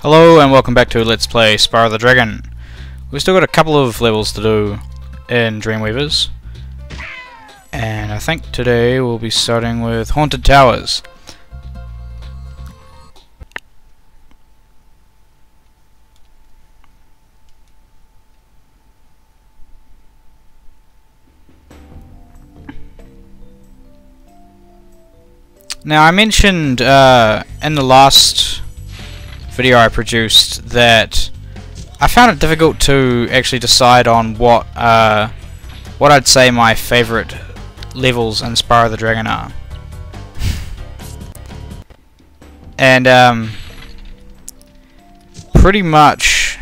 Hello and welcome back to Let's Play Spyro the Dragon. We've still got a couple of levels to do in Dreamweavers, and I think today we'll be starting with Haunted Towers. Now I mentioned in the last video I produced that I found it difficult to actually decide on what I'd say my favourite levels in Spyro the Dragon are. And pretty much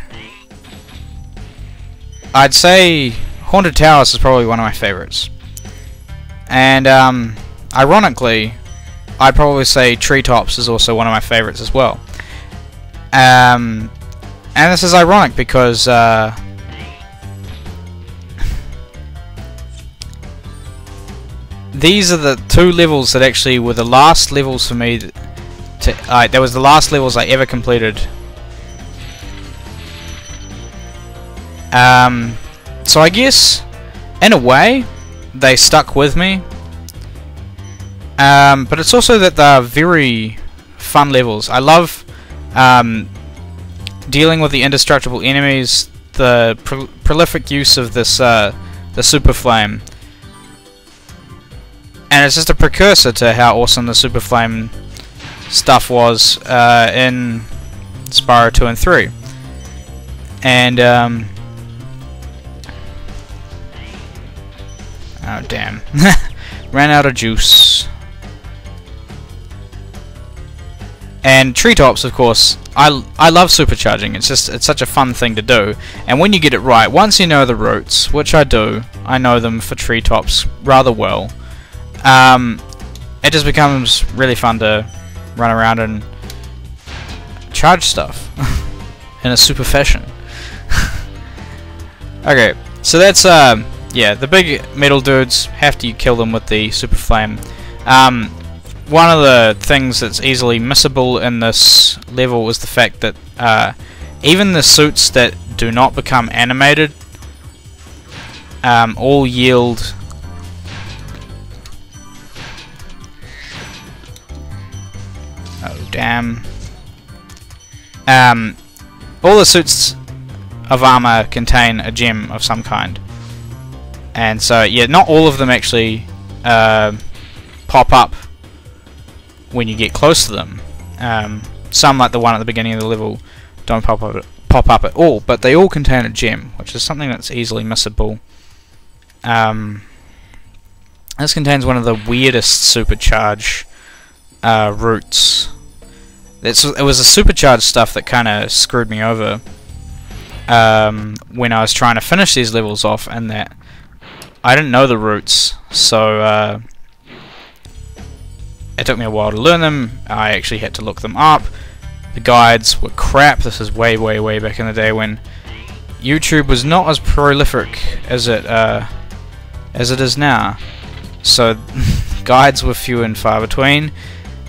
I'd say Haunted Towers is probably one of my favourites. And ironically, I'd probably say Treetops is also one of my favourites as well. And this is ironic because these are the two levels that actually were the last levels for me that was the last levels I ever completed. So I guess in a way they stuck with me, but it's also that they're very fun levels. I love dealing with the indestructible enemies, the prolific use of this the super flame, and it's just a precursor to how awesome the super flame stuff was in Spyro 2 and 3. And oh damn, ran out of juice. And Treetops, of course, I love supercharging. It's such a fun thing to do. And when you get it right, once you know the routes, which I do, I know them for Treetops rather well. It just becomes really fun to run around and charge stuff in a super fashion. Okay, so that's yeah, the big metal dudes. Have to kill them with the super flame. One of the things that's easily missable in this level is the fact that even the suits that do not become animated all yield all the suits of armor contain a gem of some kind, and so yeah, not all of them actually pop up when you get close to them. Some, like the one at the beginning of the level, don't pop up at all, but they all contain a gem, which is something that's easily missable. This contains one of the weirdest supercharge routes. It was the supercharge stuff that kind of screwed me over when I was trying to finish these levels off, and that I didn't know the routes, so it took me a while to learn them. I actually had to look them up. The guides were crap. This is way back in the day when YouTube was not as prolific as it is now. So guides were few and far between,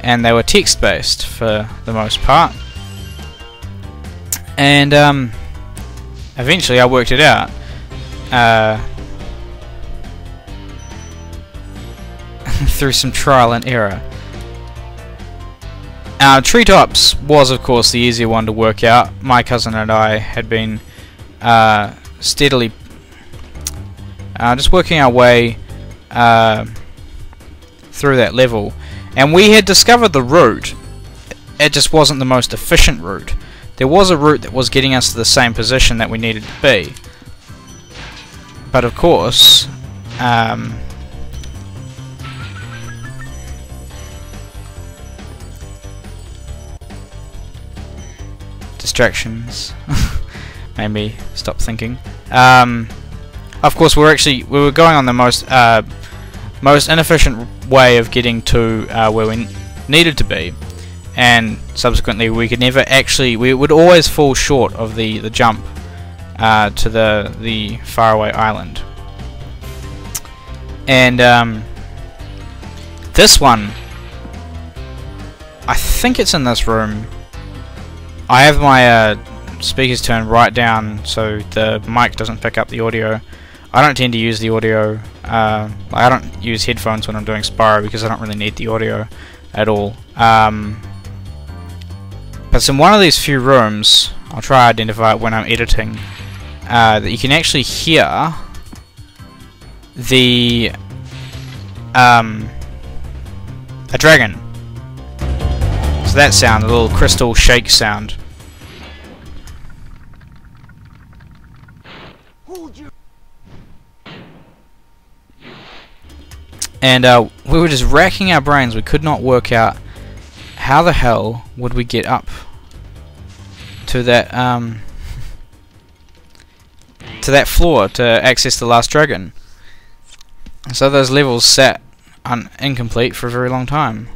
and they were text-based for the most part. And eventually I worked it out. Through some trial and error. Treetops was, of course, the easier one to work out. My cousin and I had been steadily just working our way through that level, and we had discovered the route. It just wasn't the most efficient route. There was a route that was getting us to the same position that we needed to be, but of course distractions made me stop thinking. Of course, we were going on the most inefficient way of getting to where we needed to be, and subsequently we would always fall short of the jump to the faraway island. And this one, I think it's in this room. I have my speakers turned right down so the mic doesn't pick up the audio. I don't tend to use the audio. I don't use headphones when I'm doing Spyro because I don't really need the audio at all. But it's in one of these few rooms, I'll try to identify it when I'm editing, that you can actually hear the a dragon. So that sound, a little crystal shake sound. And we were just racking our brains. We could not work out how the hell would we get up to that floor to access the last dragon. So those levels sat incomplete for a very long time.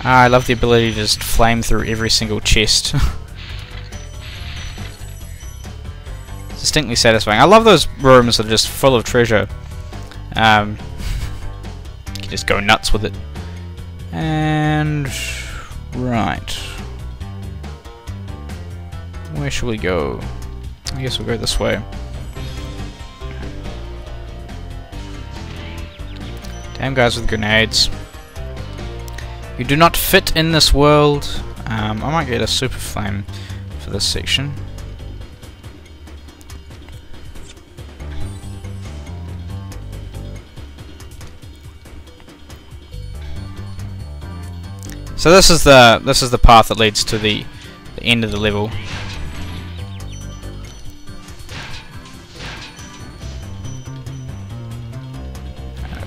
I love the ability to just flame through every single chest. Distinctly satisfying. I love those rooms that are just full of treasure. You can just go nuts with it. And right, where should we go? I guess we'll go this way. Damn guys with grenades. You do not fit in this world. I might get a super flame for this section. So this is the path that leads to the end of the level.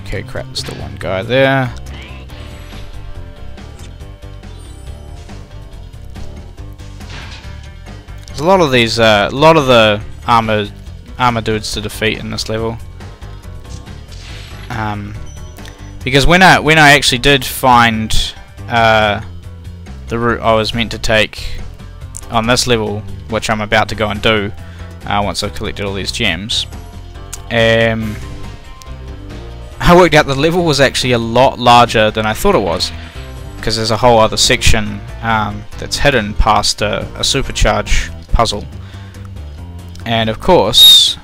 Okay, crap, there's still one guy there. There's a lot of these, a lot of the armor dudes to defeat in this level. Because when I actually did find the route I was meant to take on this level, which I'm about to go and do once I've collected all these gems, I worked out the level was actually a lot larger than I thought it was, because there's a whole other section that's hidden past a supercharge puzzle. And of course,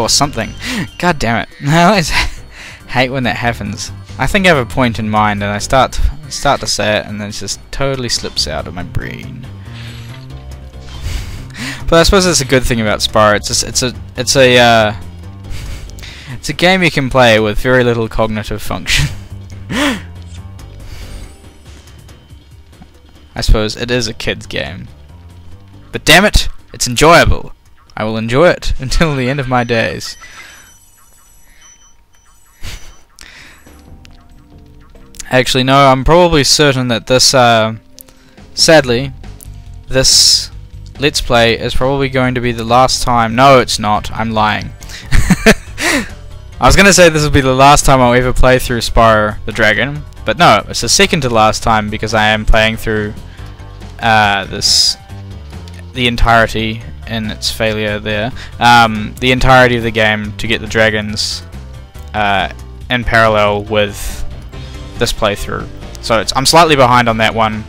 something. God damn it! I always hate when that happens. I think I have a point in mind, and I start to say it, and then it just totally slips out of my brain. But I suppose that's a good thing about Spyro. It's a game you can play with very little cognitive function. I suppose it is a kid's game, but damn it, it's enjoyable. I will enjoy it until the end of my days. Actually, no, I'm probably certain that this, sadly, this Let's Play is probably going to be the last time. No, it's not. I'm lying. I was going to say this will be the last time I'll ever play through Spyro the Dragon, but no, it's the second to last time because I am playing through the entirety in its failure there. The entirety of the game to get the dragons in parallel with this playthrough. So I'm slightly behind on that one.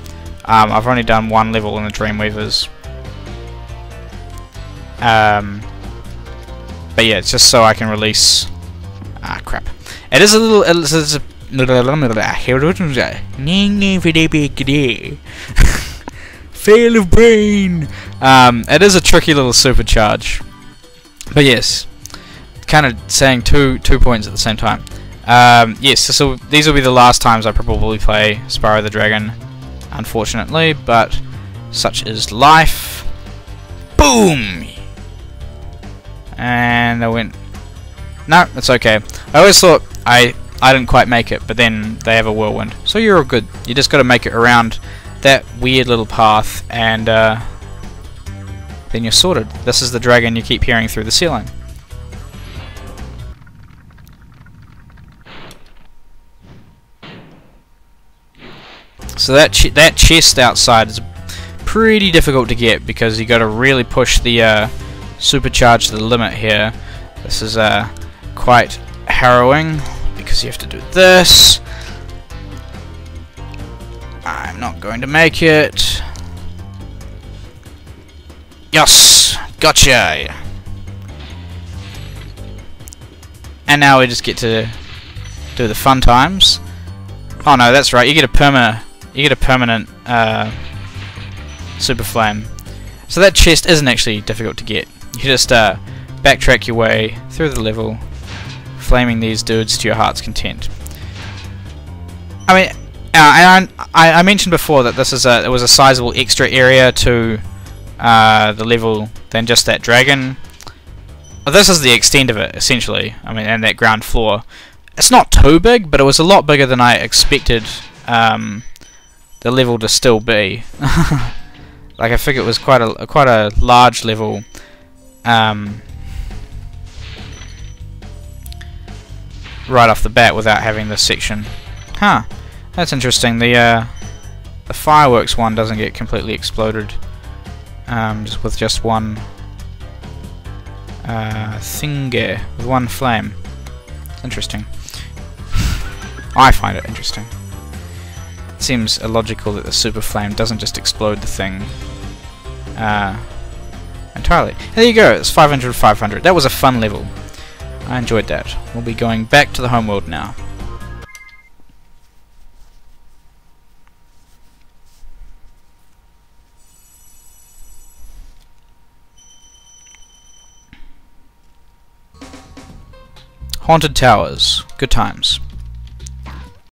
I've only done one level in the Dreamweavers. But yeah, it's just so I can release. Ah, crap. It is a little. It's a fail of brain. It is a tricky little supercharge. But yes, kind of saying two points at the same time. Yes, so these will be the last times I probably play Spyro the Dragon, unfortunately, but such is life. Boom! And I went... No, it's okay. I always thought I didn't quite make it, but then they have a whirlwind. So you're all good. You just got to make it around that weird little path, and then you're sorted. This is the dragon you keep hearing through the ceiling. So that chest outside is a pretty difficult to get because you got to really push the supercharge to the limit here. This is quite harrowing because you have to do this. I'm not going to make it. Yes! Gotcha! And now we just get to do the fun times. Oh no, that's right, you get a permanent super flame. So that chest isn't actually difficult to get. You just backtrack your way through the level, flaming these dudes to your heart's content. I mean, I mentioned before that this is it was a sizable extra area to the level than just that dragon. Well, this is the extent of it, essentially. I mean, and that ground floor. It's not too big, but it was a lot bigger than I expected the level to still be. Like, I figured it was quite a large level. Right off the bat without having this section. Huh. That's interesting. The fireworks one doesn't get completely exploded. With just one thingy, with one flame. It's interesting. I find it interesting. It seems illogical that the super flame doesn't just explode the thing entirely. There you go, it's 500 500. That was a fun level. I enjoyed that. We'll be going back to the homeworld now. Haunted towers. Good times.